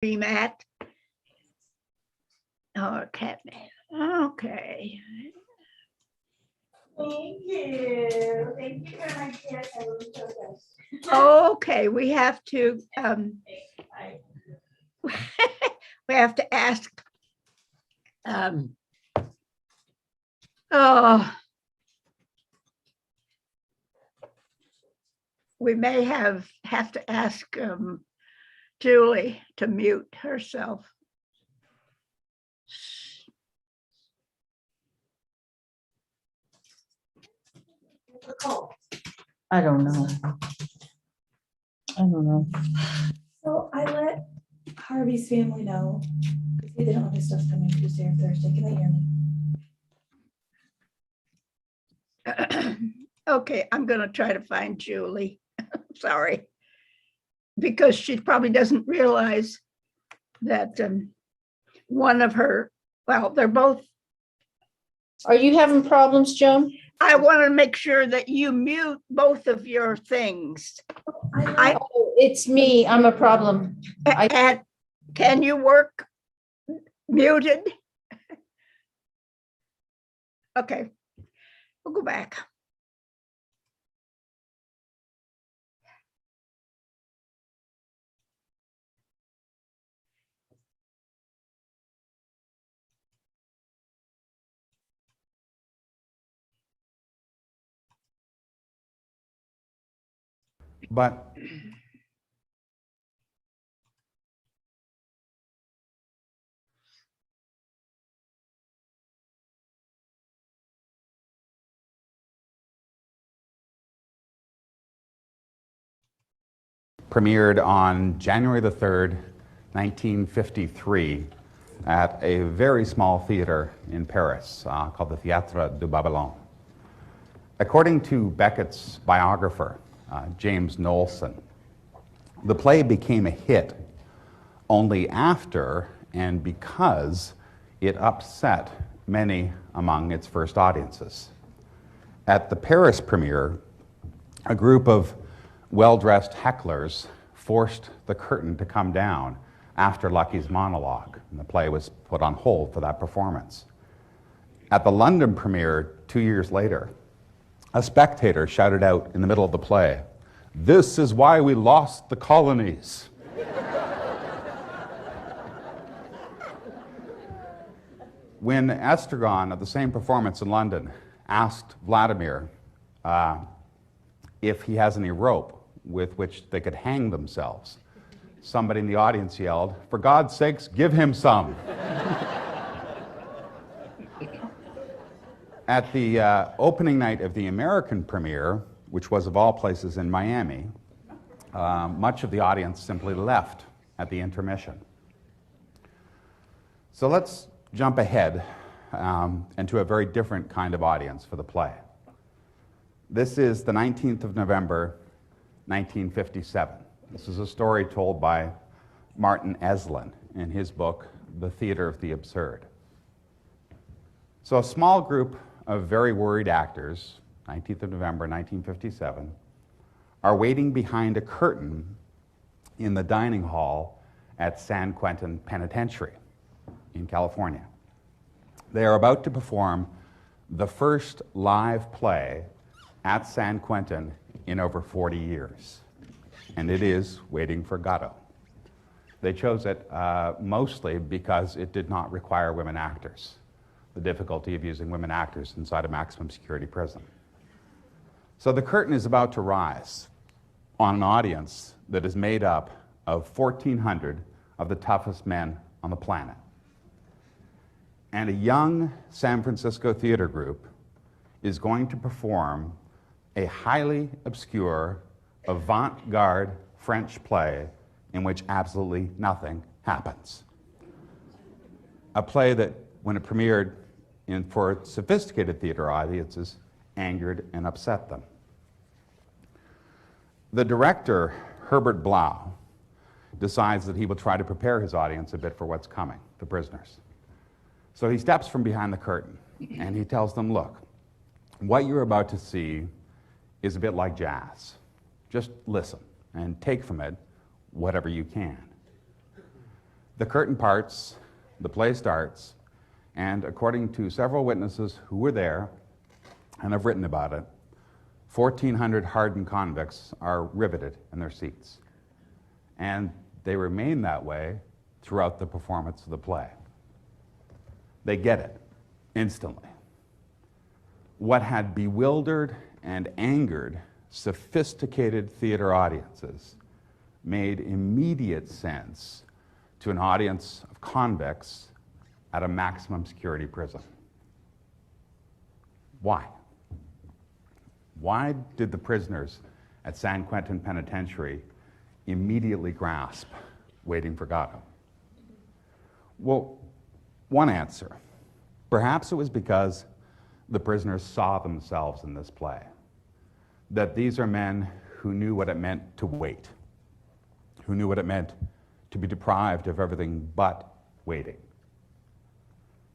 Matt. Okay. Okay. Thank you. Thank you for my gift. I really feel this. Okay, we have to we have to ask oh, we may have to ask Julie to mute herself. I don't know. I don't know. So I let Harvey's family know. They didn't know this stuff's coming Tuesday or Thursday. Can they hear me? Okay, I'm going to try to find Julie. Sorry. Because she probably doesn't realize that one of her, well, they're both. Are you having problems, Joan? I want to make sure that you mute both of your things. Oh, it's me. I'm a problem. And can you work muted? Okay, we'll go back. But premiered on January the 3rd, 1953 at a very small theater in Paris called the Théâtre du Babylon. According to Beckett's biographer, James Knowlson, the play became a hit only after and because it upset many among its first audiences. At the Paris premiere, a group of well-dressed hecklers forced the curtain to come down after Lucky's monologue, and the play was put on hold for that performance. At the London premiere 2 years later, a spectator shouted out in the middle of the play, "This is why we lost the colonies." When Estragon, at the same performance in London, asked Vladimir if he has any rope with which they could hang themselves, somebody in the audience yelled, "For God's sakes, give him some." At the opening night of the American premiere, which was of all places in Miami, much of the audience simply left at the intermission. So let's jump ahead and to a very different kind of audience for the play. This is the 19th of November, 1957. This is a story told by Martin Esslin in his book, The Theater of the Absurd. So a small group of very worried actors, 19th of November, 1957, are waiting behind a curtain in the dining hall at San Quentin Penitentiary in California. They are about to perform the first live play at San Quentin in over 40 years, and it is Waiting for Godot. They chose it mostly because it did not require women actors, the difficulty of using women actors inside a maximum security prison. So the curtain is about to rise on an audience that is made up of 1,400 of the toughest men on the planet. And a young San Francisco theater group is going to perform a highly obscure, avant-garde French play in which absolutely nothing happens. A play that, when it premiered for sophisticated theater audiences, angered and upset them. The director, Herbert Blau, decides that he will try to prepare his audience a bit for what's coming, The Prisoners. So he steps from behind the curtain and he tells them, look, what you're about to see is a bit like jazz. Just listen and take from it whatever you can. The curtain parts, the play starts, and according to several witnesses who were there and have written about it, 1,400 hardened convicts are riveted in their seats. And they remain that way throughout the performance of the play. They get it instantly. What had bewildered and angered sophisticated theater audiences made immediate sense to an audience of convicts at a maximum security prison. Why? Why did the prisoners at San Quentin Penitentiary immediately grasp Waiting for Godot? Well, one answer. Perhaps it was because the prisoners saw themselves in this play. That these are men who knew what it meant to wait, who knew what it meant to be deprived of everything but waiting.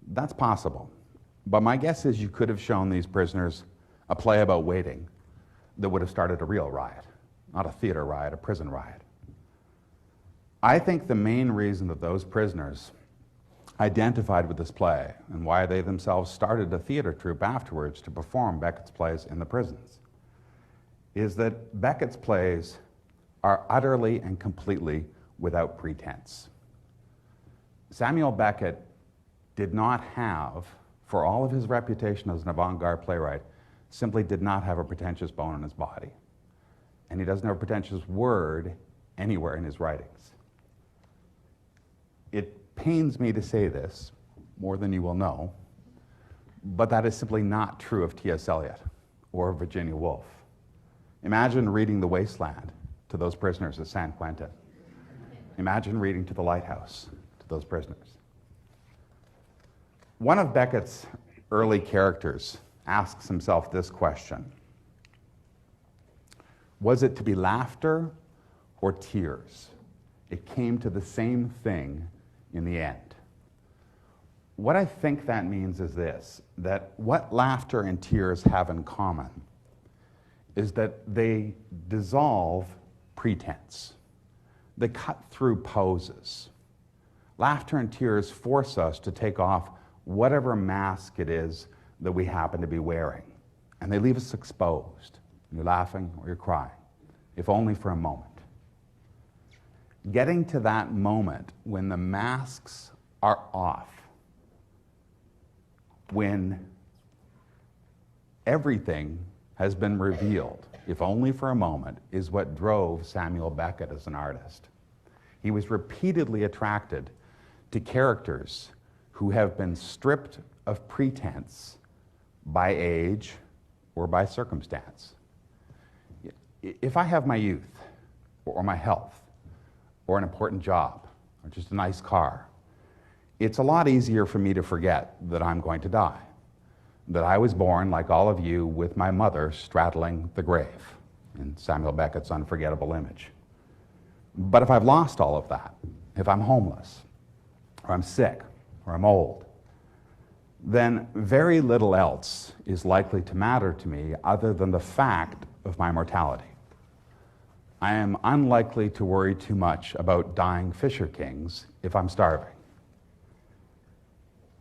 That's possible. But my guess is you could have shown these prisoners a play about waiting that would have started a real riot, not a theater riot, a prison riot. I think the main reason that those prisoners identified with this play and why they themselves started a theater troupe afterwards to perform Beckett's plays in the prisons is that Beckett's plays are utterly and completely without pretense. Samuel Beckett did not have, for all of his reputation as an avant-garde playwright, simply did not have a pretentious bone in his body. And he doesn't have a pretentious word anywhere in his writings. It pains me to say this, more than you will know, but that is simply not true of T.S. Eliot or Virginia Woolf. Imagine reading The Wasteland to those prisoners at San Quentin. Imagine reading To the Lighthouse to those prisoners. One of Beckett's early characters asks himself this question: was it to be laughter or tears? It came to the same thing in the end. What I think that means is this, that what laughter and tears have in common is that they dissolve pretense. They cut through poses. Laughter and tears force us to take off whatever mask it is that we happen to be wearing, and they leave us exposed. You're laughing or you're crying, if only for a moment. Getting to that moment when the masks are off, when everything has been revealed, if only for a moment, is what drove Samuel Beckett as an artist. He was repeatedly attracted to characters who have been stripped of pretense by age or by circumstance. If I have my youth or my health or an important job or just a nice car, it's a lot easier for me to forget that I'm going to die, that I was born, like all of you, with my mother straddling the grave in Samuel Beckett's unforgettable image. But if I've lost all of that, if I'm homeless, or I'm sick, or I'm old, then very little else is likely to matter to me other than the fact of my mortality. I am unlikely to worry too much about dying fisher kings if I'm starving.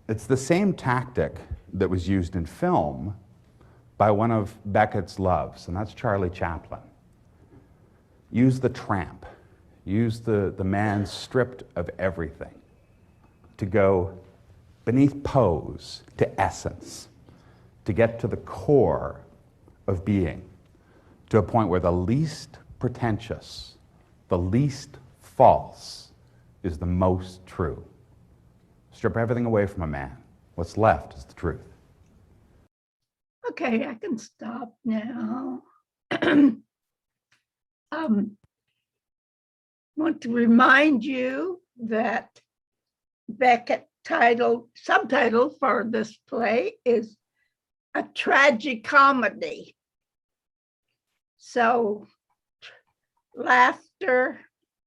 It's the same tactic that was used in film by one of Beckett's loves, and that's Charlie Chaplin. Use the tramp, use the man stripped of everything to go beneath pose to essence, to get to the core of being, to a point where the least pretentious, the least false is the most true. Strip everything away from a man. What's left is the truth. Okay, I can stop now. Want to remind you that Beckett subtitle for this play is a tragic comedy. So laughter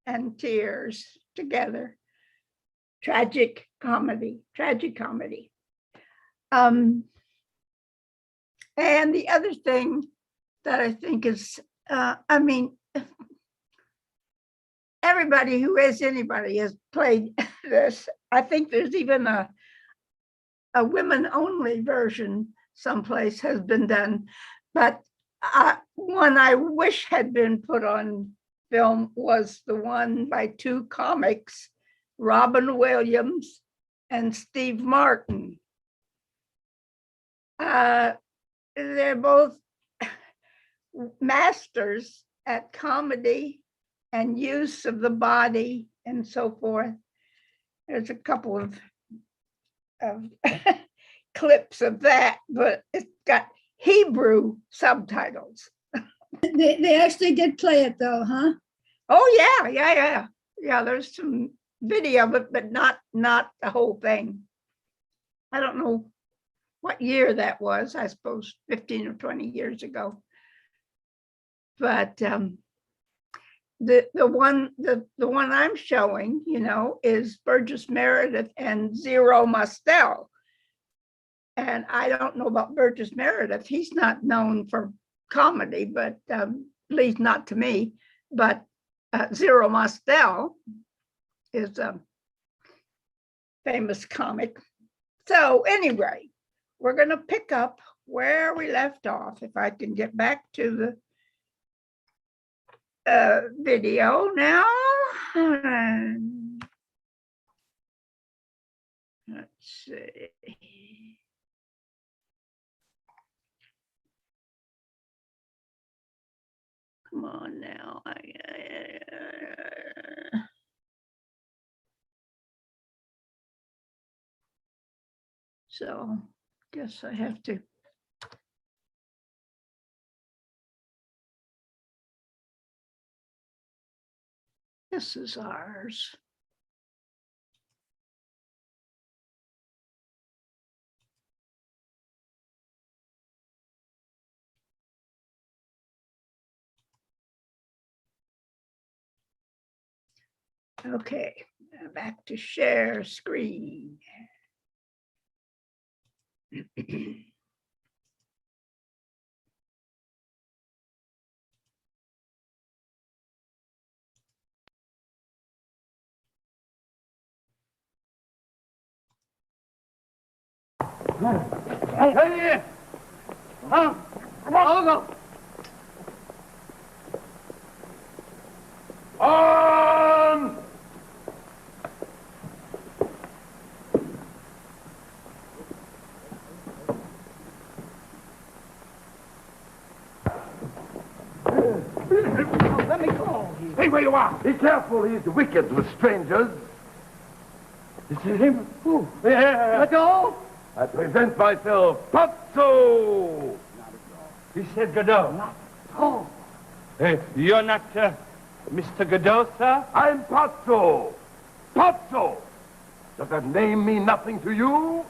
and tears together. Tragic comedy. And the other thing that I think is, every everybody who is anybody has played this. I think there's even a women-only version someplace has been done. But one I wish had been put on film was the one by two comics, Robin Williams and Steve Martin. They're both masters at comedy and use of the body and so forth. There's a couple of clips of that, but it's got Hebrew subtitles. They actually did play it though, huh? Oh yeah. There's some video of it, but not the whole thing. I don't know what year that was. I suppose 15 or 20 years ago. But the one I'm showing, is Burgess Meredith and Zero Mostel. And I don't know about Burgess Meredith. He's not known for comedy, but at least not to me. But Zero Mostel is a famous comic. So anyway, we're going to pick up where we left off. If I can get back to the video now. Let's see. Come on now. So guess I have to. This is ours. Okay, back to share screen. Hey! Huh? I'll go. On! Let me go. Stay where you are. Be careful, he's wicked with strangers. This is him? Who? Yeah. Let go. I present myself, Pazzo. He said Godot. Not at all. You're not Mr. Godot, sir? I'm Pazzo. Pazzo. Does that name mean nothing to you?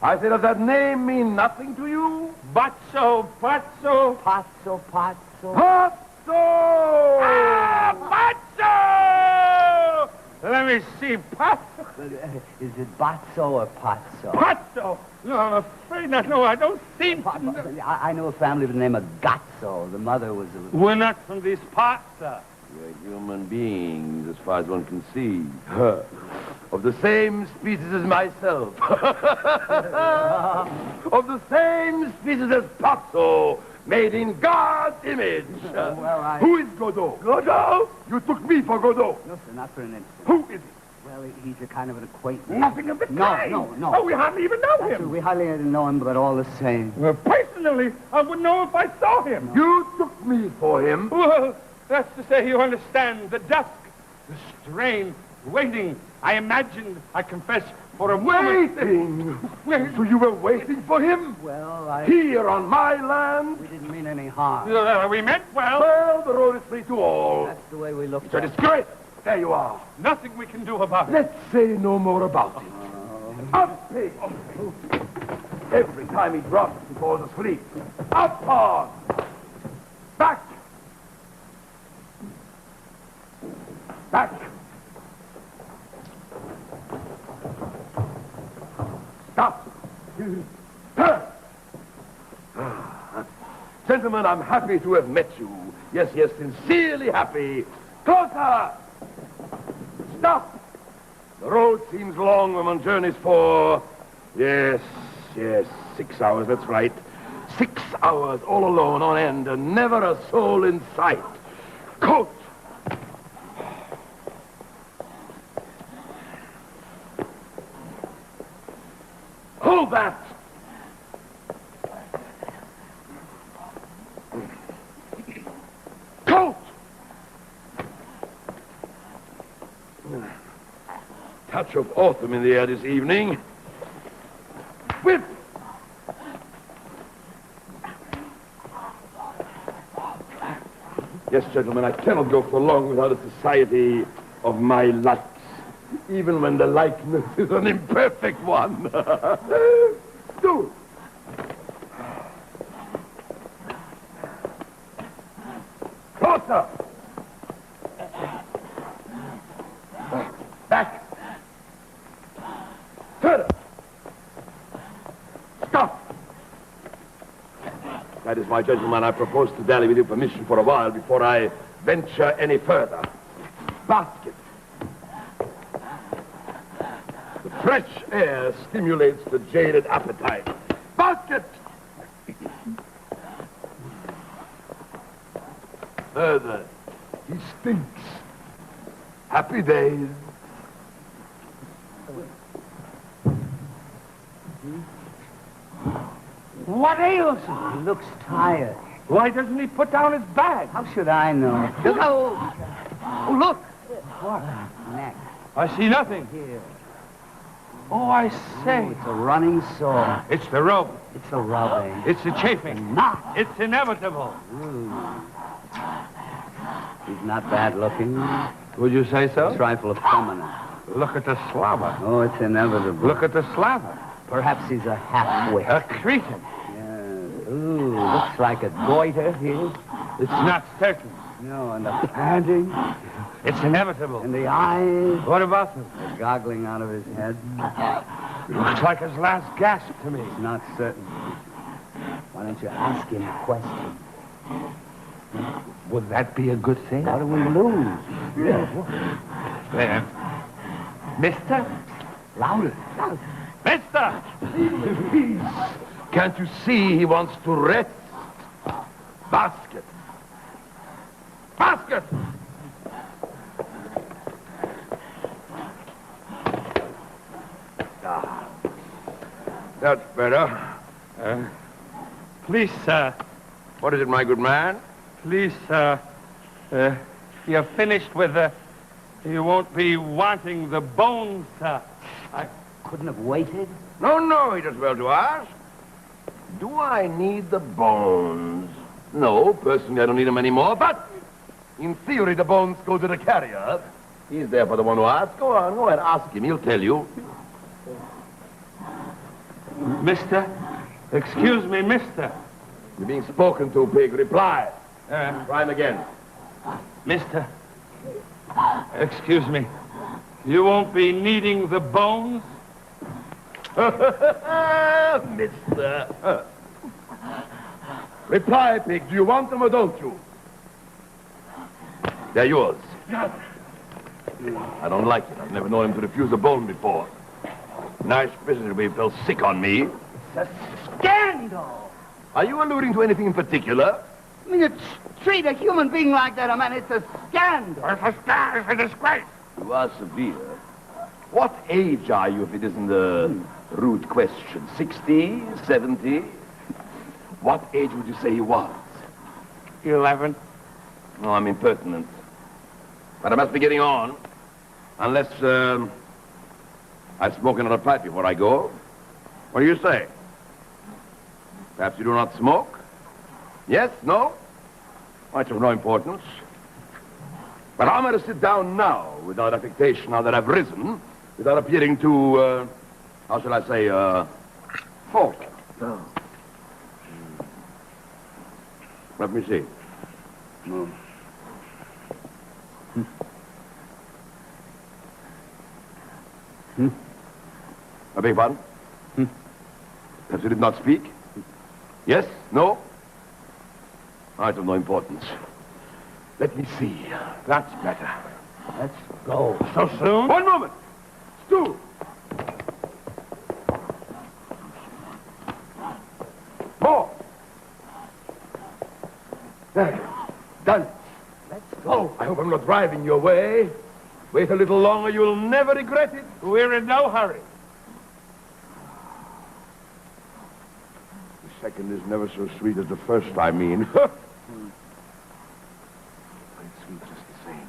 I say, does that name mean nothing to you? Pazzo, Pazzo. Pazzo, pazzo. Pazzo! Ah, Pazzo! Let me see, Pazzo. Is it Bazzo or Pazzo? Pazzo! No, I'm afraid not. No, I don't seem to know. I know a family with the name of Gazzo. The mother was a... We're not from these parts, sir. We're human beings, as far as one can see. Of the same species as myself. Of the same species as Pazzo, made in God's image. Well, Who is Godot? Godot? You took me for Godot. No, sir, not for an instant. Who is he? Well, he's a kind of an acquaintance. Nothing of the No, kind. no. Oh, we hardly even know That's him. true. We hardly know him, but all the same. Well, personally, I would know if I saw him. You took me for him. Well, that's to say, you understand, the dusk, the strain, waiting. I imagined, I confess, for a moment. Waiting? So you were waiting for him? Well, Here on my land? we didn't mean any harm. We meant well. Well, the road is free to all. That's the way we looked It's a at it. disgrace. There you are. Nothing we can do about it. Let's say no more about it. Up, pig. Every time he drops, he falls asleep. Up on. Back. Back. Stop. Turn. Gentlemen, I'm happy to have met you. Yes, sincerely happy. Closer. Stop! The road seems long when one journeys for... Yes, 6 hours, that's right. 6 hours all alone on end and never a soul in sight. Coat! Hold that! Coat! Touch of autumn in the air this evening. Whip! Yes, gentlemen, I cannot go for long without the society of my likes, even when the likeness is an imperfect one. Do! Closer! Back! Further! Stop! That is why, gentlemen, I propose to dally with your permission for a while before I venture any further. Basket. The fresh air stimulates the jaded appetite. Basket! Further. He stinks. Happy days. What ails him? He looks tired. Why doesn't he put down his bag? How should I know? Look how... Oh, look! Neck. I see nothing. Here. Oh, I say. Oh, it's a running sore. It's the rope. It's a rubbing. It's the chafing. Not. It's inevitable. He's not bad looking. Would you say A so? trifle effeminate. Look at the slava. Oh, it's inevitable. Look at the slava. Perhaps he's a half-wit. A Cretan. Yes. Ooh, looks like a goiter here. It's not certain. No, and the panting, It's inevitable. and the eyes, What about him? the goggling out of his head. Looks like his last gasp to me. It's not certain. Why don't you ask him a question? Would that be a good thing? What do we lose? Then, Mister? Louder, louder. Mister! Can't you see he wants to rest? Basket. Basket! Ah, that's better. Please, sir. What is it, my good man? Please, sir. You're finished with the... You won't be wanting the bones, sir. Couldn't have waited? No, it is well to ask. Do I need the bones? No, personally I don't need them anymore, but in theory the bones go to the carrier. He's there for the one who asks. Go ahead, ask him, he'll tell you. Mister? Excuse me, mister. You're being spoken to, pig. Reply. Try him again. Mister. Excuse me. You won't be needing the bones? Mister. Reply, pig. Do you want them or don't you? They're yours. I don't like it. I've never known him to refuse a bone before. Nice business, but he fell sick on me. Scandal! Are you alluding to anything in particular? I mean, to treat a human being like that, man, it's a scandal. It's a disgrace. You are severe. What age are you, if it isn't a rude question? 60? 70? What age would you say he was? 11. No, I'm impertinent. But I must be getting on. Unless, I smoke another pipe before I go. What do you say? Perhaps you do not smoke? Yes? No? Oh, it's of no importance. But how am I to sit down now, without affectation, now that I've risen, without appearing to, how shall I say, falter? Let me see. I beg your pardon? Perhaps you did not speak? Yes? No? Oh, it's of no importance. Let me see. That's better. Let's go. So soon? One moment. Stu. More. There. Done. Let's go. I hope I'm not driving your way. Wait a little longer, you'll never regret it. We're in no hurry. The second is never so sweet as the first, I mean. It's sweet just the same.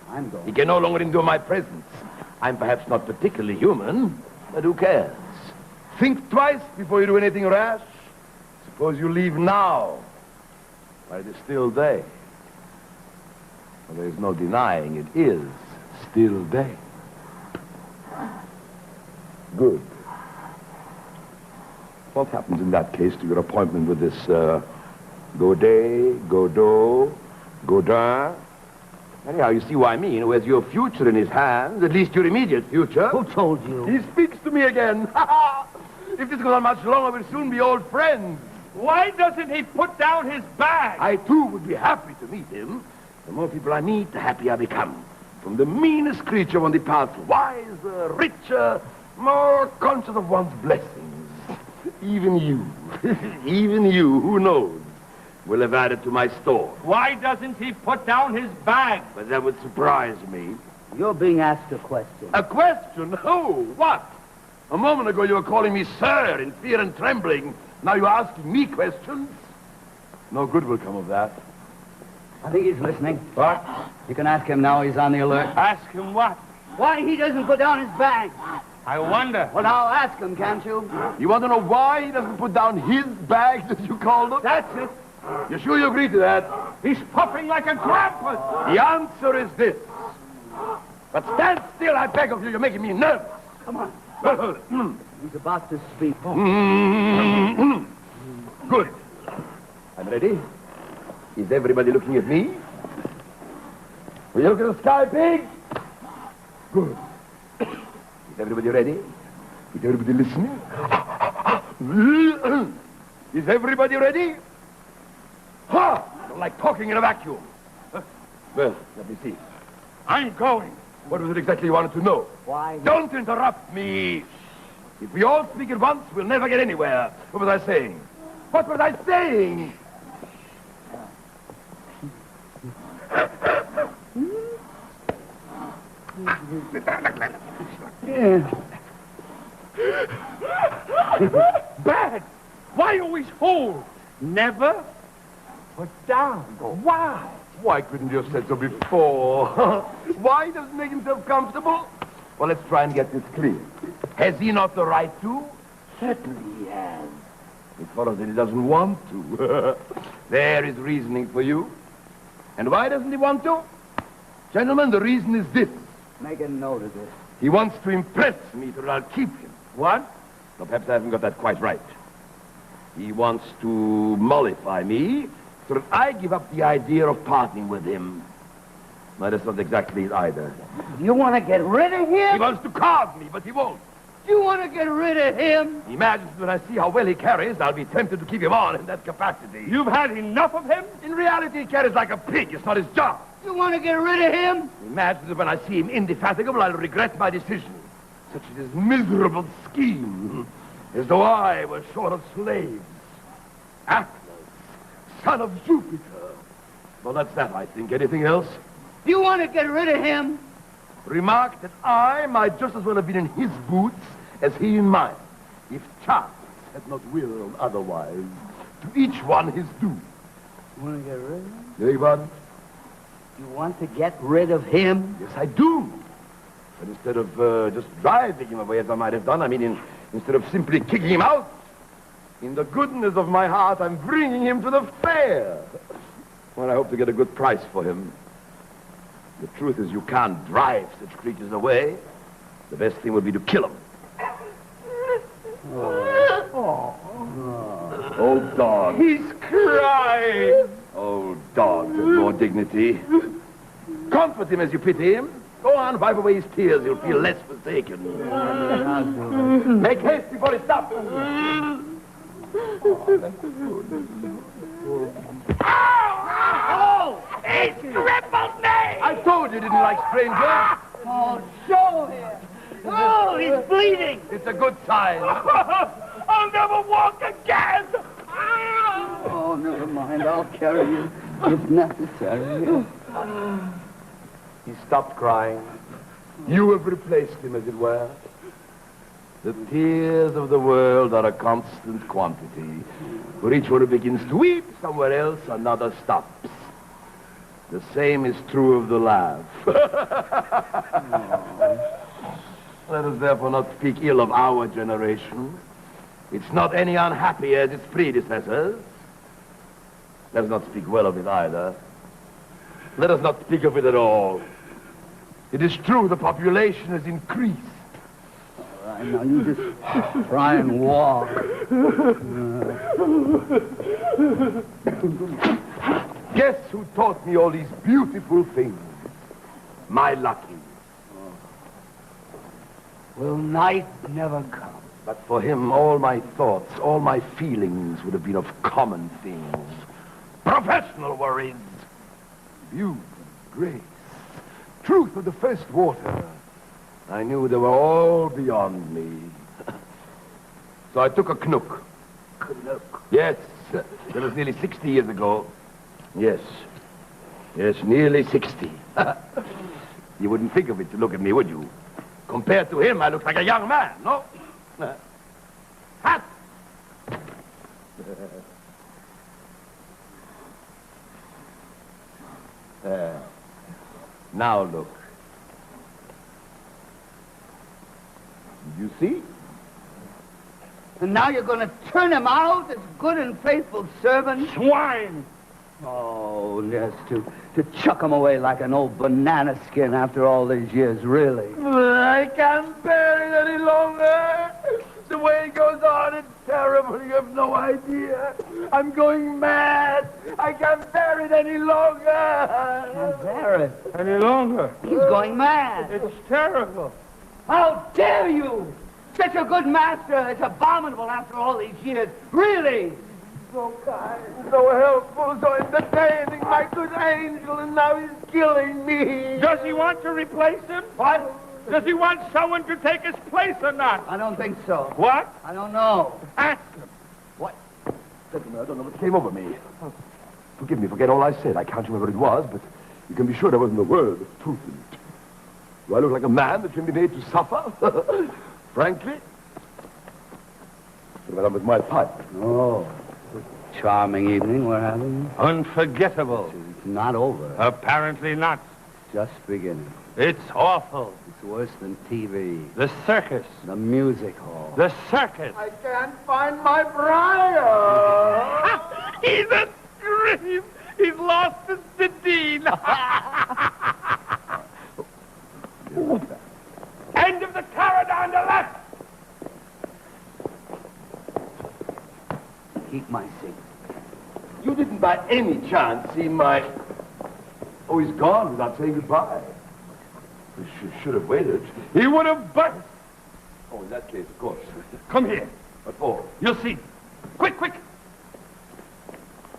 I'm going. He can no longer endure my presence. I'm perhaps not particularly human, but who cares? Think twice before you do anything rash. Suppose you leave now, while it is still day. Well, there is no denying it is still day. Good. What happens in that case to your appointment with this, Godin? Anyhow, you see what I mean. Who has your future in his hands, at least your immediate future. Who told you? He speaks to me again. If this goes on much longer, we'll soon be old friends. Why doesn't he put down his bag? I, too, would be happy to meet him. The more people I meet, the happier I become. From the meanest creature one departs wiser, richer, more conscious of one's blessings. Even you, who knows, will have added to my store. Why doesn't he put down his bag? But that would surprise me. You're being asked a question. A question? Oh, what? A moment ago you were calling me sir in fear and trembling. Now you're asking me questions? No good will come of that. I think he's listening. What? You can ask him now. He's on the alert. Ask him what? Why he doesn't put down his bag? I wonder. Well, now ask him, can't you? You want to know why he doesn't put down his bags, as you called them? That's it. You sure you agree to that? He's puffing like a Krampus. The answer is this. But stand still, I beg of you. You're making me nervous. Come on. Well, hold it. He's about to speak. Good. I'm ready. Is everybody looking at me? Will you look at the sky, pig? Good. Is everybody ready? Is everybody listening? Is everybody ready? Ha! I don't like talking in a vacuum. Well, let me see. I'm going. What was it exactly you wanted to know? Why? Don't interrupt me. If we all speak at once, we'll never get anywhere. What was I saying? What was I saying? Bag. Why always hold? Never put down. Why? Why couldn't you have said so before? Why doesn't he make himself comfortable? Well, let's try and get this clear. Has he not the right to? Certainly he has. It follows that he doesn't want to. There is reasoning for you. And why doesn't he want to? Gentlemen, the reason is this. Make a note of this. He wants to impress me so that I'll keep him. What? No, perhaps I haven't got that quite right. He wants to mollify me so that I give up the idea of parting with him. No, that's not exactly it either. You want to get rid of He him? wants to carve me, but he won't. You want to get rid of him? He imagines when I see how well he carries, I'll be tempted to keep him on in that capacity. You've had enough of him? In reality, he carries like a pig. It's not his job. You want to get rid of him? He imagines that when I see him indefatigable, I'll regret my decision. Such is his miserable scheme. As though I were short of slaves. Atlas, son of Jupiter. Well, that's that, I think. Anything else? You want to get rid of him? Remark that I might just as well have been in his boots as he in mine, if chance had not willed otherwise. To each one his due. You want to get rid of him? Beg your pardon? You want to get rid of him? Yes, I do. But instead of just driving him away as I might have done, instead of simply kicking him out, in the goodness of my heart, I'm bringing him to the fair. Well, I hope to get a good price for him. The truth is you can't drive such creatures away. The best thing would be to kill them. Old dog. He's crying. Old dog with more dignity. Comfort him as you pity him. Go on, wipe away his tears. He'll feel less forsaken. Make haste before he stops. Oh, He crippled me! I told you didn't like strangers. Oh, show him. Oh, he's bleeding. It's a good sign. I'll never walk again! Oh, never mind. I'll carry you if necessary. He stopped crying. You have replaced him, as it were. The tears of the world are a constant quantity. For each one who begins to weep somewhere else, another stops. The same is true of the laugh. Let us therefore not speak ill of our generation. It's not any unhappy as its predecessors. Let us not speak well of it either. Let us not speak of it at all. It is true the population has increased. All right, now you just try and walk. Guess who taught me all these beautiful things? My Lucky. Will night never come? But for him, all my thoughts, all my feelings would have been of common things. Professional worries. Beauty, grace, truth of the first water. I knew they were all beyond me. So I took a knook. Knook? Yes, that was nearly 60 years ago. Yes. Yes, nearly 60. You wouldn't think of it to look at me, would you? Compared to him, I look like a young man, no? Hat! Now look. You see? And now you're going to turn him out as good and faithful servant? Swine! Oh, yes, to chuck him away like an old banana skin after all these years, really. I can't bear it any longer. The way it goes on, it's terrible. You have no idea. I'm going mad. I can't bear it any longer. Can't bear it. Any longer? He's going mad. It's terrible. How dare you? Such a good master. It's abominable after all these years. Really. So kind, so helpful, so entertaining, my good angel, and now he's killing me. Does he want to replace him? What? Does he want someone to take his place or not? I don't think so. What? I don't know. Ask him. What? Gentlemen, I don't know what came over me. Forgive me, forget all I said. I can't remember what it was, but you can be sure there wasn't a word of truth in it. Do I look like a man that can be made to suffer? Frankly? What about with my pipe? Oh. Charming evening we're having. Unforgettable. It's not over. Apparently not. Just beginning. It's awful. It's worse than TV. The circus. The music hall. The circus. I can't find my briar. He's a scream. He's lost his Sedine. End of the corridor on the left. Keep my seat. You didn't by any chance see my... Oh, he's gone without saying goodbye. We should have waited. He would have burst. Oh, in that case, of course. Come here. What for? You'll see. Quick, quick.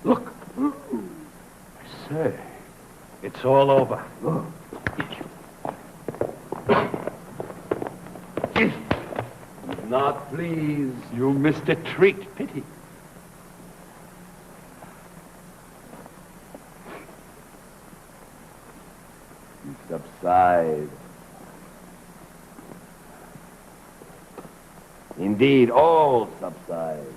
Look. I say, it's all over. He's not pleased. You missed a treat. Pity. He subsides. Indeed, all subside.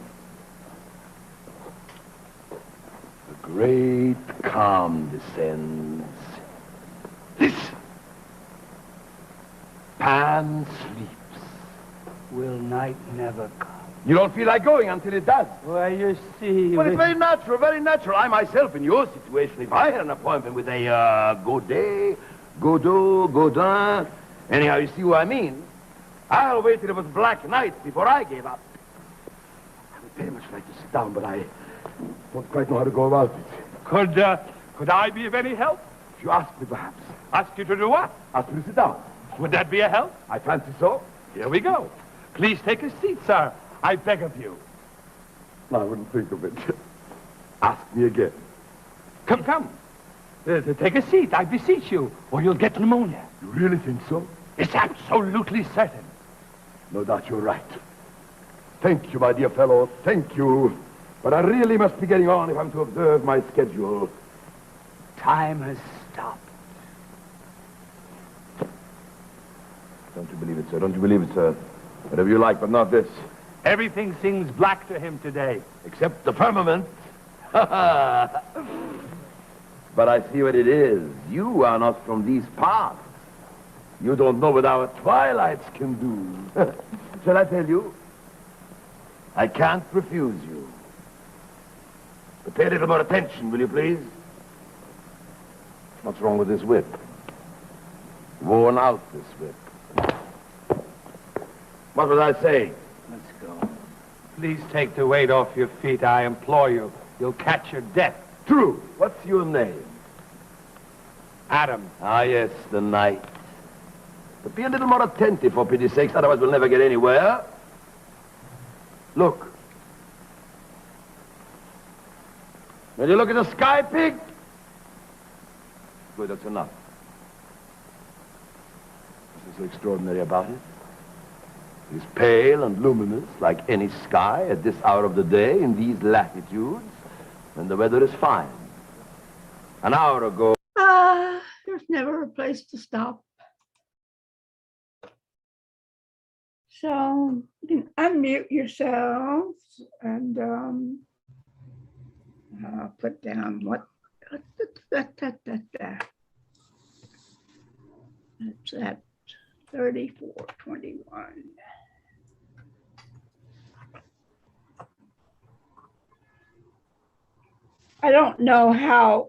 A great calm descends. Listen. Pan sleeps. Will night never come? You don't feel like going until it does. Why, you see... Well, it's very natural, very natural. I myself, in your situation, if I had an appointment with a Godot, Godin, anyhow, you see what I mean? I'll wait till it was black night before I gave up. I would very much like to sit down, but I don't quite know how to go about it. Could I be of any help? If you ask me, perhaps. Ask you to do what? Ask me to sit down. Would that be a help? I fancy so. Here we go. Please take a seat, sir. I beg of you. No, I wouldn't think of it. Ask me again. Come, come. Take a seat, I beseech you, or you'll get pneumonia. You really think so? It's absolutely certain. No doubt you're right. Thank you, my dear fellow. Thank you. But I really must be getting on if I'm to observe my schedule. Time has stopped. Don't you believe it, sir? Don't you believe it, sir? Whatever you like, but not this. Everything seems black to him today. Except the firmament. But I see what it is. You are not from these parts. You don't know what our twilights can do. Shall I tell you? I can't refuse you. But pay a little more attention, will you please? What's wrong with this whip? Worn out, this whip. What was I saying? Let's go. Please take the weight off your feet, I implore you. You'll catch your death. True. What's your name? Adam. Ah, yes, the night. But be a little more attentive, for pity's sakes, otherwise we'll never get anywhere. Look. Will you look at the sky, pig? Good, that's enough. What's so extraordinary about it? It's pale and luminous, like any sky at this hour of the day in these latitudes, when the weather is fine. An hour ago... There's never a place to stop. So you can unmute yourselves and put down what that's at 34:21. I don't know how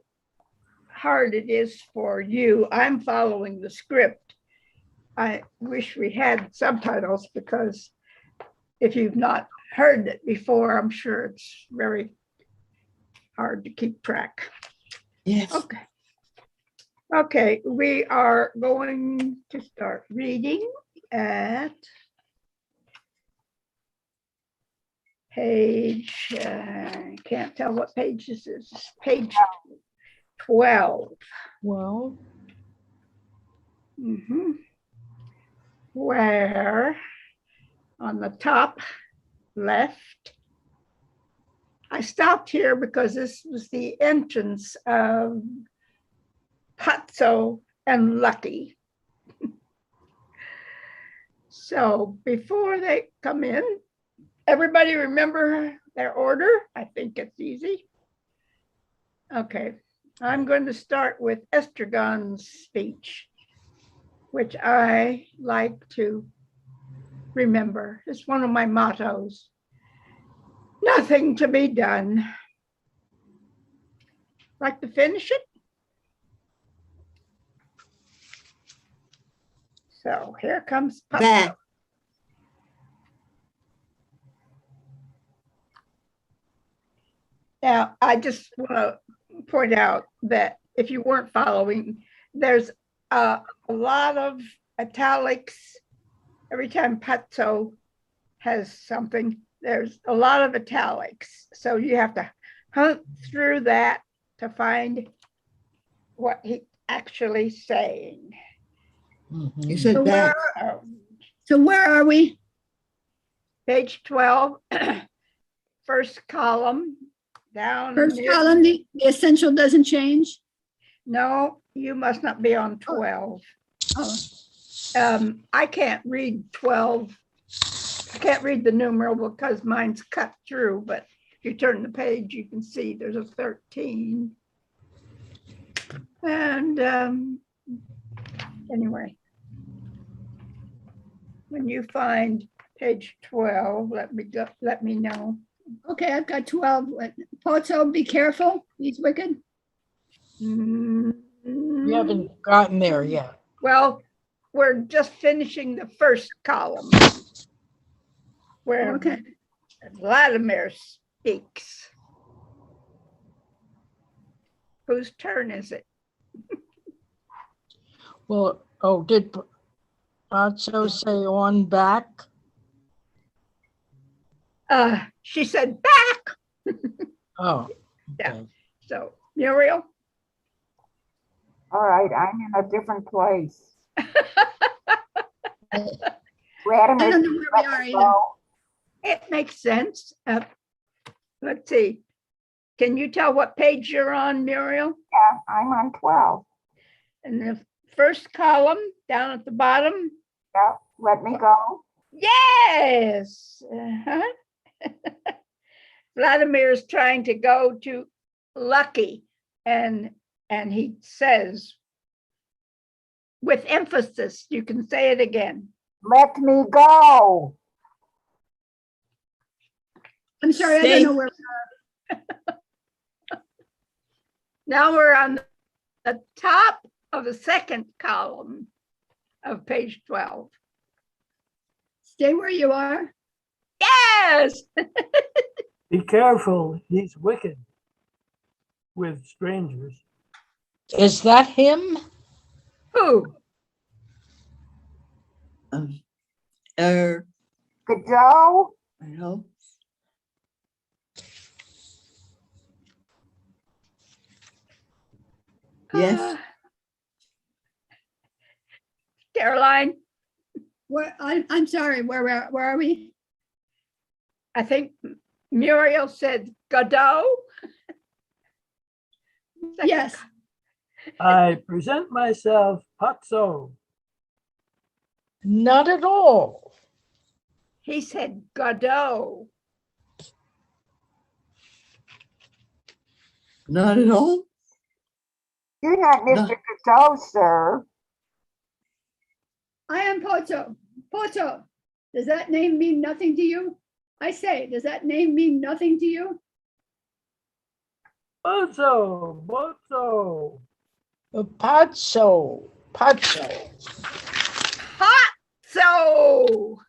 hard it is for you. I'm following the script. I wish we had subtitles because if you've not heard it before, I'm sure it's very hard to keep track. Yes. Okay. Okay, we are going to start reading at page, can't tell what page this is, page 12. Well, Where on the top left, I stopped here because this was the entrance of Pazzo and Lucky. So before they come in, everybody remember their order? I think it's easy. Okay, I'm going to start with Estragon's speech, which I like to remember. It's one of my mottos. Nothing to be done. Like to finish it? So here comes Pazzo. back. Now, I just want to point out that if you weren't following, there's a lot of italics. Every time Pazzo has something, there's a lot of italics. So you have to hunt through that to find what he's actually saying. You said So back. So where are we? Page 12, first column, down. First near- column, the essential doesn't change? No, you must not be on 12. Oh, I can't read 12. I can't read the numeral because mine's cut through, but if you turn the page, you can see there's a 13. And anyway, when you find page 12, let me know. okay, I've got 12. Pozzo, be careful, he's wicked. Mm, You haven't gotten there yet. Well, we're just finishing the first column where Okay, Vladimir speaks. Whose turn is it? Well, oh, did Patso say on back? She said back. Oh, Yeah. okay. So Muriel, All right, I'm in a different place. I Vladimir, don't know where we let are me either. go. It makes sense. Let's see. Can you tell what page you're on, Muriel? Yeah, I'm on 12. In the first column, down at the bottom? Yeah, let me go. Yes. Uh-huh. Vladimir's trying to go to Lucky, and he says, with emphasis, you can say it again. Let me go. I'm sorry, I don't know where. Now we're on the top of the second column of page 12. Stay where you are. Yes. Be careful, he's wicked with strangers. Is that him? Who? Godot? No. Yes. Caroline, Where, I'm sorry, where are we? I think Muriel said Godot. Yes. I present myself, Patso. Not at all. He said Godot. Not at all. You're not Mr. Godot, sir. I am Poto. Poto. Does that name mean nothing to you? I say, does that name mean nothing to you? Patso, Patso. Pazzo. Pazzo. Hot so.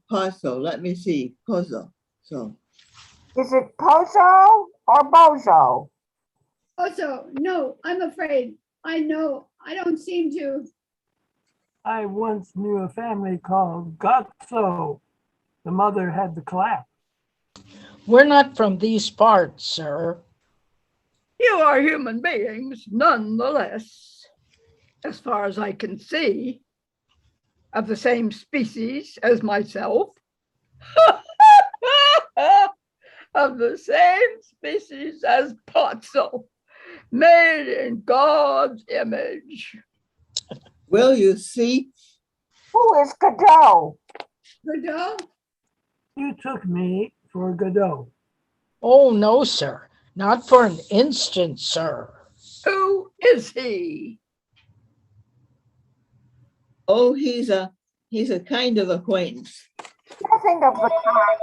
Pozo. Let me see. Pozo. So. Is it Pozo or Bozo? Poto, no, I'm afraid. I know, I don't seem to. I once knew a family called Gotso. The mother had the clap. We're not from these parts, sir. You are human beings, nonetheless, as far as I can see, of the same species as myself. Of the same species as Potso, made in God's image. Well, you see. Who is Godot? Godot? You took me for Godot. Oh, no, sir. Not for an instant, sir. Who is he? Oh, he's a kind of acquaintance. Nothing of the kind.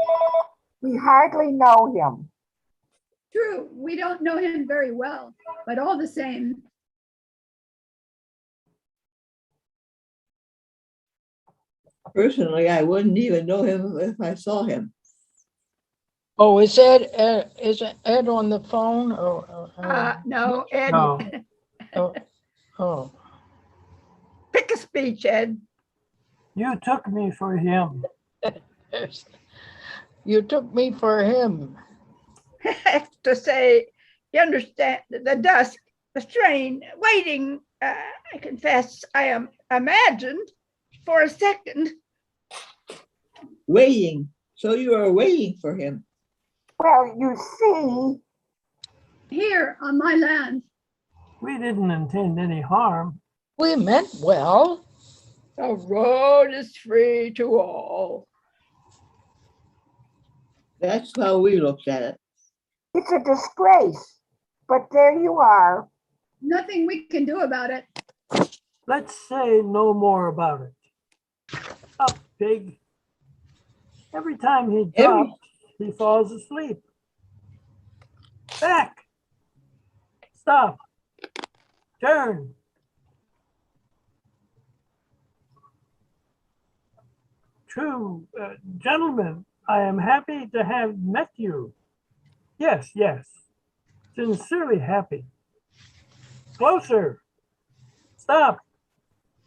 We hardly know him. True, we don't know him very well, but all the same. Personally, I wouldn't even know him if I saw him. Oh, is Ed on the phone? No, Ed. No. Oh. Pick a speech, Ed. You took me for him. You took me for him. To say, you understand, the dusk, the strain, waiting. I confess, I am imagined for a second. Waiting. So you are waiting for him. Well, you see. Here on my land. We didn't intend any harm. We meant well. The road is free to all. That's how we looked at it. It's a disgrace, but there you are. Nothing we can do about it. Let's say no more about it. Up, pig. Every time he drops, he falls asleep. Back. Stop. Turn. True, gentlemen, I am happy to have met you. Yes, yes. Sincerely happy. Closer. Stop.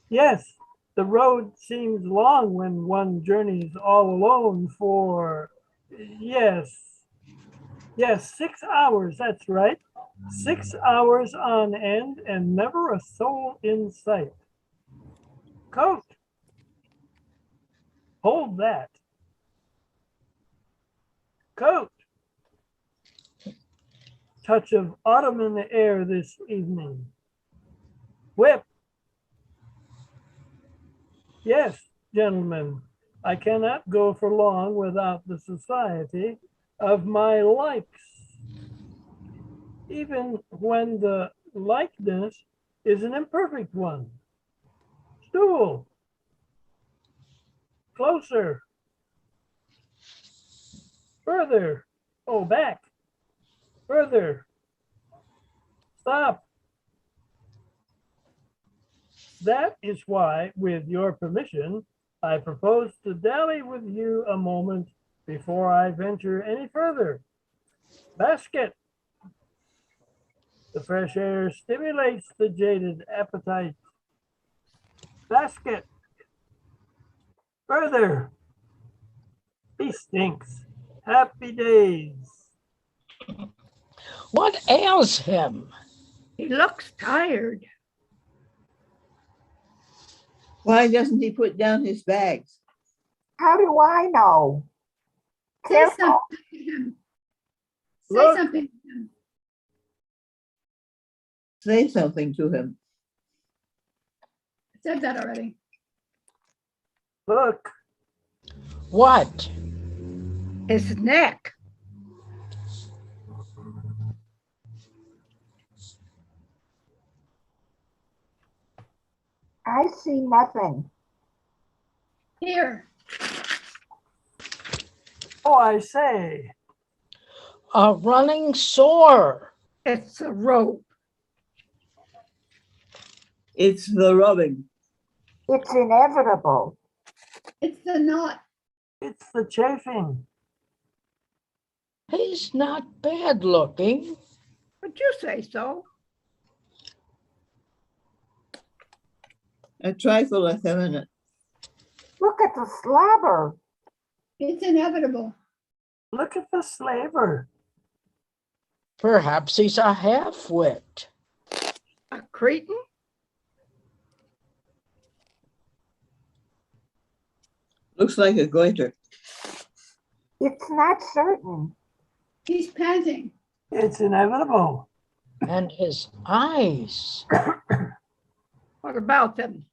Yes, The road seems long when one journeys all alone for, yes, 6 hours, that's right. 6 hours on end and never a soul in sight. Coat, hold that. Coat, touch of autumn in the air this evening. Whip. Yes, gentlemen, I cannot go for long without the society of my likes, even when the likeness is an imperfect one. Stool. Closer. Further. Oh, back. Further. Stop. That is why, with your permission, I propose to dally with you a moment before I venture any further. Basket. The fresh air stimulates the jaded appetite. Basket. Further. He stinks. Happy days. What ails him? He looks tired. Why doesn't he put down his bags? How do I know? Say Careful. something to him. Say Look. something to him. Say something to him. I said that already. Look. What? His neck. I see nothing. Here, Oh, I say. A running sore. It's a rope. It's the rubbing. It's inevitable. it's the knot. It's the chafing. He's not bad looking. Would you say so? A trifle effeminate. Look at the slobber. It's inevitable. Look at the slaver. Perhaps he's a half-wit. A cretin? Looks like a goiter. It's not certain. He's panting. It's inevitable. And his eyes. What about them?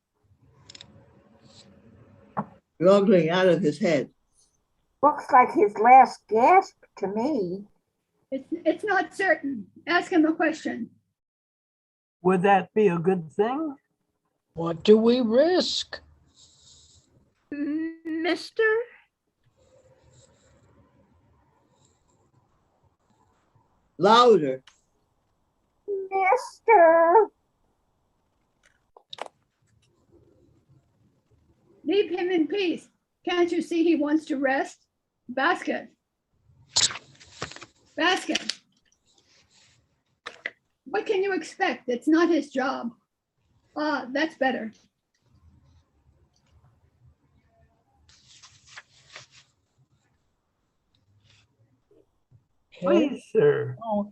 Goggling out of his head. Looks like his last gasp to me. It's not certain. Ask him a question. Would that be a good thing? What do we risk? Mister? Louder. Mister. Leave him in peace. Can't you see he wants to rest? Basket. Basket. What can you expect? It's not his job. Ah, that's better. Please, sir. Oh.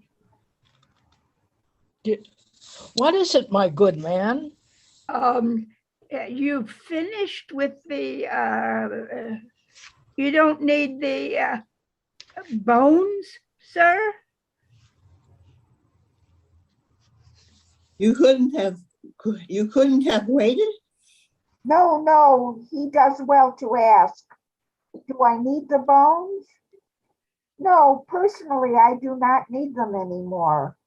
What is it, my good man? You finished with the, you don't need the bones, sir? You couldn't have waited? No, he does well to ask. Do I need the bones? No, personally, I do not need them anymore.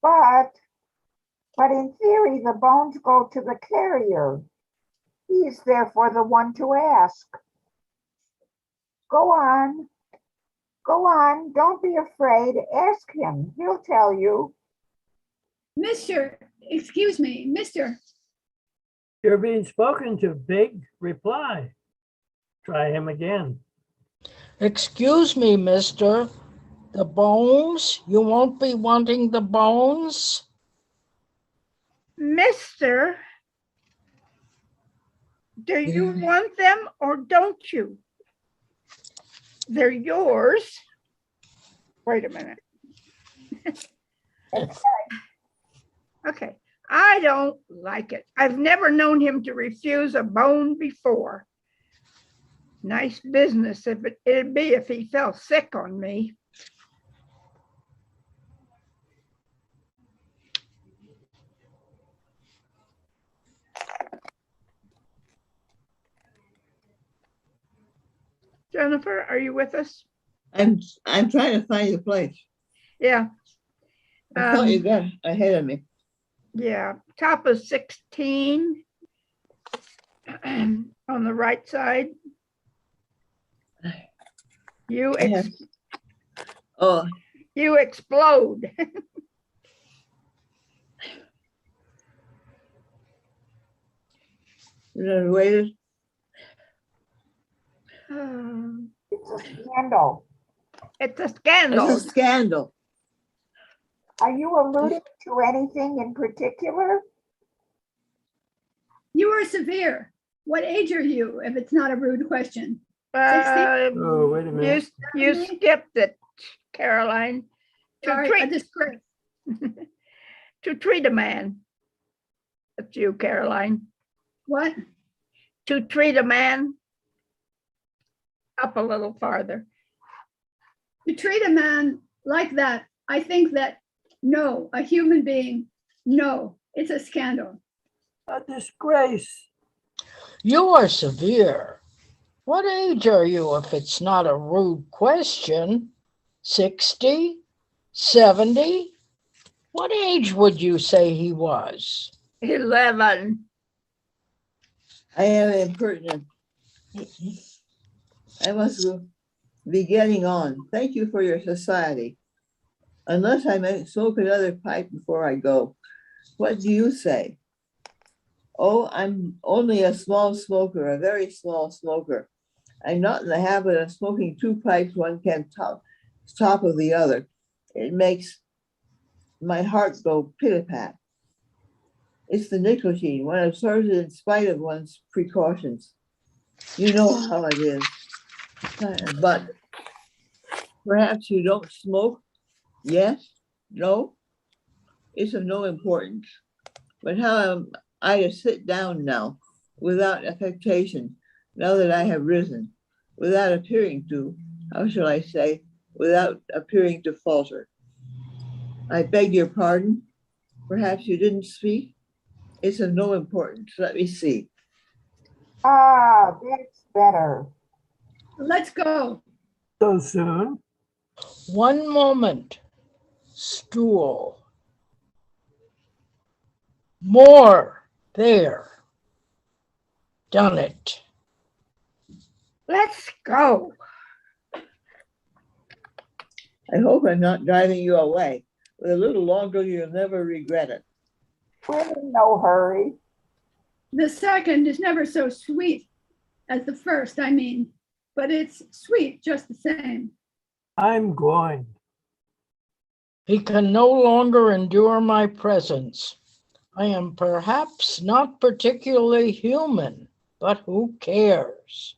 But in theory, the bones go to the carrier. He's therefore the one to ask. Go on, don't be afraid. Ask him, he'll tell you. Mister, excuse me, mister. You're being spoken to, Big. Reply. Try him again. Excuse me, mister. The bones? You won't be wanting the bones? Mister? Do you want them or don't you? They're yours. Wait a minute. Okay, I don't like it. I've never known him to refuse a bone before. Nice business if it'd be if he fell sick on me. Jennifer, are you with us? I'm trying to find the place. Yeah. I thought you got ahead of me. Yeah, top of 16 on the right side. You Oh, you explode. wait. It's a scandal. It's a scandal. It's a scandal. Are you alluding to anything in particular? You are severe. What age are you, if it's not a rude question? Oh, wait a minute. You skipped it, Caroline. Sorry, a disgrace. To treat a man. That's you, Caroline. What? To treat a man. Up a little farther. To treat a man like that, I think that, no, a human being, no, it's a scandal. A disgrace. You are severe. What age are you, if it's not a rude question? 60? 70? What age would you say he was? 11. I am impertinent. I must be getting on. Thank you for your society. Unless I may smoke another pipe before I go. What do you say? Oh, I'm only a small smoker, a very small smoker. I'm not in the habit of smoking 2 pipes, one can top of the other. It makes my heart go pit-a-pat. It's the nicotine. One absorbs it in spite of one's precautions. You know how it is. But perhaps you don't smoke? Yes? No? It's of no importance. But how am I to sit down now without affectation, now that I have risen, without appearing to, how shall I say, without appearing to falter? I beg your pardon. Perhaps you didn't speak? It's of no importance. Let me see. Ah, that's better. Let's go. So soon? One moment. Stool. More. There. Done it. Let's go. I hope I'm not driving you away. With a little longer, you'll never regret it. We're in no hurry. The second is never so sweet as the first, I mean, but it's sweet just the same. I'm going. He can no longer endure my presence. I am perhaps not particularly human, but who cares?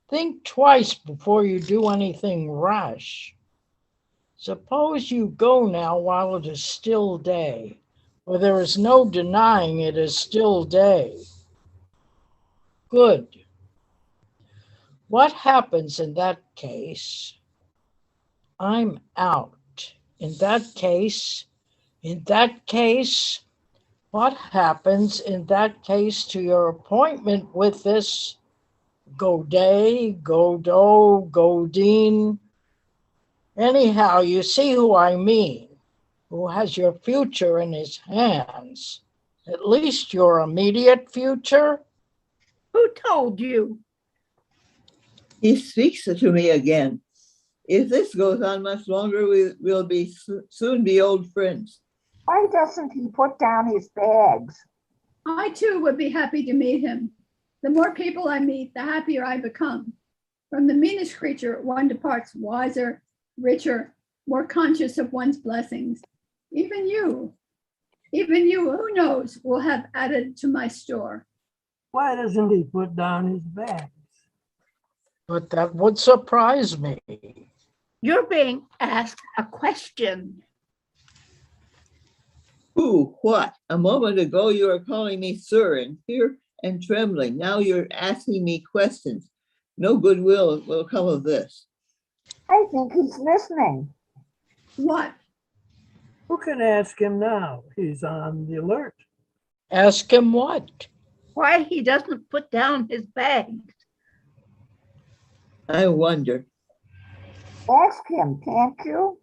Think twice before you do anything rash. Suppose you go now while it is still day, for there is no denying it is still day. Good. What happens in that case? I'm out. In that case, what happens in that case to your appointment with this Godet, Godot, Godine? Anyhow, you see who I mean, who has your future in his hands, at least your immediate future. Who told you? He speaks to me again. If this goes on much longer, we'll soon be old friends. Why doesn't he put down his bags? I too would be happy to meet him. The more people I meet, the happier I become. From the meanest creature, one departs wiser, richer, more conscious of one's blessings. Even you, who knows, will have added to my store. Why doesn't he put down his bags? But that would surprise me. You're being asked a question. Who, what? A moment ago you were calling me sir in fear and trembling. Now you're asking me questions. No goodwill will come of this. I think he's listening. What? Who can ask him now? He's on the alert. Ask him what? Why he doesn't put down his bags. I wonder. Ask him, can't you?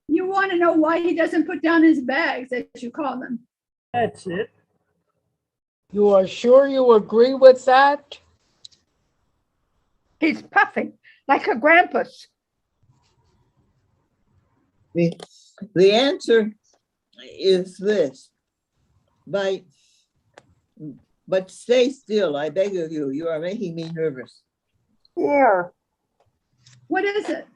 You want to know why he doesn't put down his bags, as you call them. That's it. You are sure you agree with that? He's puffing like a grampus. The answer is this. But stay still, I beg of you. You are making me nervous. Here, What is it?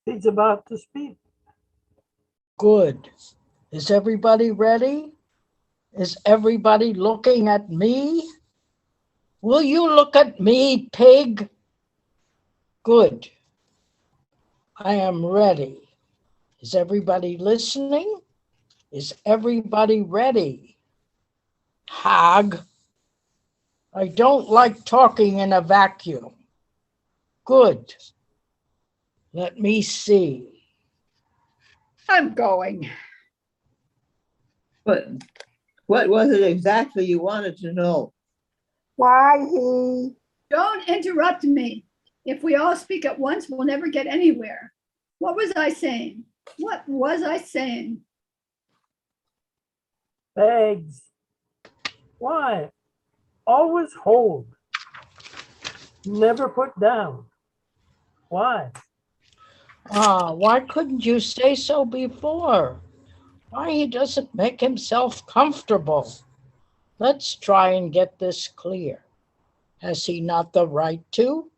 He's about to speak. Good. Is everybody ready? Is everybody looking at me? Will you look at me, pig? Good. I am ready. Is everybody listening? Is everybody ready? Hag. I don't like talking in a vacuum. Good. Let me see. I'm going. But what was it exactly you wanted to know? why he, Don't interrupt me. If we all speak at once, we'll never get anywhere. What was I saying? What was I saying? Bags. Why? Always hold. Never put down. Why? Why couldn't you say so before? Why he doesn't make himself comfortable? Let's try and get this clear. Has he not the right to?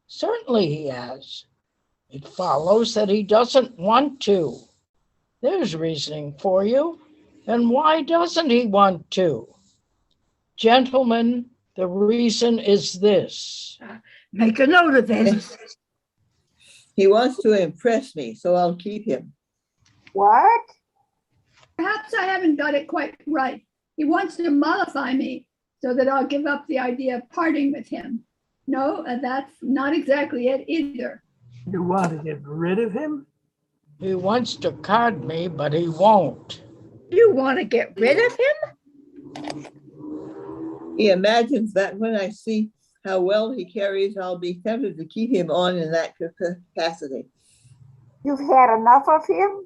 Certainly he has. It follows that he doesn't want to. There's reasoning for you. And why doesn't he want to? Gentlemen, the reason is this. Make a note of this. He wants to impress me, so I'll keep him. what? Perhaps I haven't got it quite right. He wants to mollify me so that I'll give up the idea of parting with him. No, that's not exactly it either. You want to get rid of him? He wants to card me, but he won't. You want to get rid of him? He imagines that when I see how well he carries, I'll be tempted to keep him on in that capacity. You've had enough of him?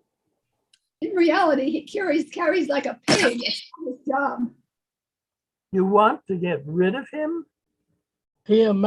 In reality, he carries like a pig. It's his job. You want to get rid of him? He